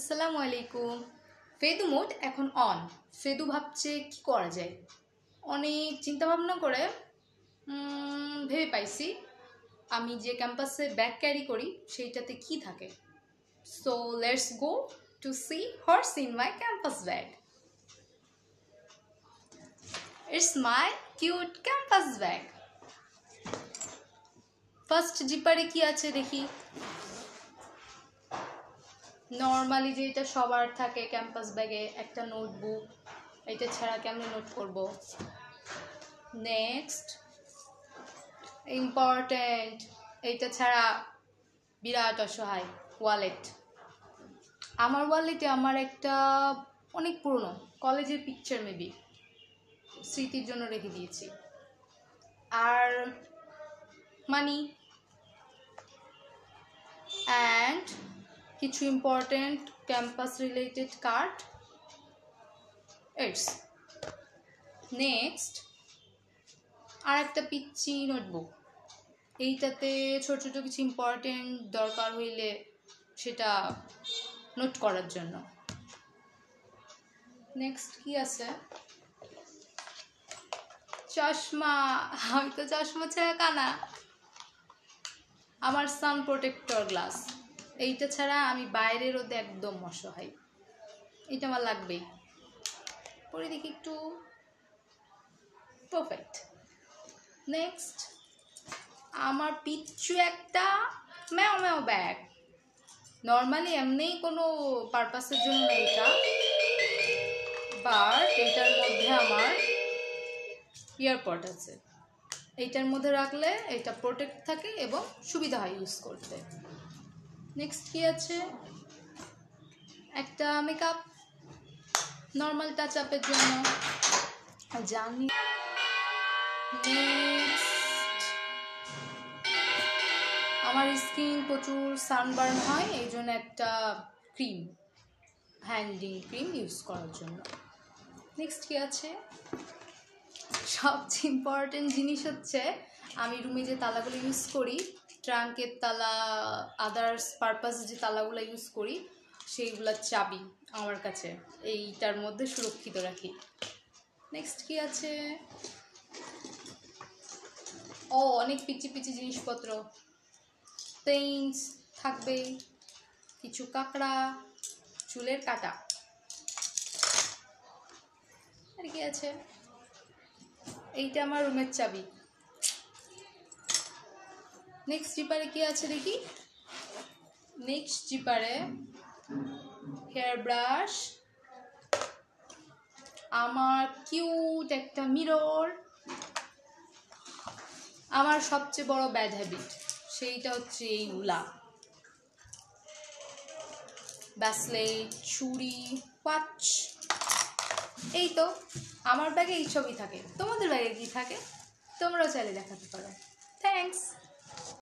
আসসালামু আলাইকুম। ফেদু মোড এখন অন। ফেদু ভাবছে কি করা যায়, অনেক চিন্তা ভাবনা করে ভেবে পাইছি আমি যে ক্যাম্পাসে ব্যাগ ক্যারি করি সেইটাতে কি থাকে। So let's go to see what's in my campus bag. It's my cute campus bag. First জিপারে কি আছে দেখি। নর্মালি যেটা সবার থাকে ক্যাম্পাস ব্যাগে, একটা নোটবুক। এটা ছাড়া কেমন নোট করব। নেক্সট ইম্পর্টেন্ট, এইটা ছাড়া বিরাট অসহায়, ওয়ালেট। আমার ওয়ালেটে আমার একটা অনেক পুরনো কলেজের পিকচার মেবি স্মৃতির জন্য রেখে দিয়েছি। আর মানি অ্যান্ড কিছু important campus related card. It's next আর একটা পিচ্ছি নোটবুক। এইটাতে ছোট ছোট কিছু ইম্পর্টেন্ট দরকার হইলে সেটা নোট করার জন্য। নেক্সট কি আছে, চশমা। আমি তো চশমা ছাড়া কানা। আমার সান প্রোটেক্টর গ্লাস, এইটা ছাড়া আমি বাইরে রোদে একদম অসহায়। এটা আমার লাগবেই। পরে দেখি একটু পারফেক্ট। নেক্সট আমার পিচ্ছু একটা ম্যাও ম্যাও ব্যাগ। নর্মালি এমনি কোনো পারপাসের জন্য এটা, বাট এটার মধ্যে আমার ইয়ারপড আছে। এইটার মধ্যে রাখলে এটা প্রোটেক্ট থাকে এবং সুবিধা হয় ইউজ করতে। নেক্সট কি আছে, একটা মেকআপ, নর্মাল টাচ আপের জন্য জানি। আমার স্কিন প্রচুর সানবার্ন হয়, এই জন্য একটা ক্রিম, হ্যান্ডিং ক্রিম ইউজ করার জন্য। নেক্সট কি আছে, সবচেয়ে ইম্পর্টেন্ট জিনিস হচ্ছে আমি রুমে যে তালাগুলো ইউজ করি, ট্রাঙ্কের তালা, আদার্স পারপাস যে তালাগুলো ইউজ করি, সেইগুলোর চাবি আমার কাছে এইটার মধ্যে সুরক্ষিত রাখি। নেক্সট কি আছে, অনেক পিচি পিচি জিনিসপত্র, পেইন্টস থাকবে, কিছু কাঁকড়া, চুলের কাটা। আর কি আছে, এইটা আমার রুমের চাবি। নেক্সট জিপারে কি আছে দেখি। নেক্সট জিপারে হেয়ার ব্রাশ, আমার কিউট একটা মিরর, আমার সবচেয়ে বড় ব্যাড হ্যাবিট সেইটা হচ্ছে এইগুলা, ব্যাসলেট, চুড়ি, ওয়াচ। এই তো আমার ব্যাগে এইসবই থাকে। তোমাদের ব্যাগে কি থাকে তোমরাও চাইলে দেখাতে পারো। থ্যাংকস।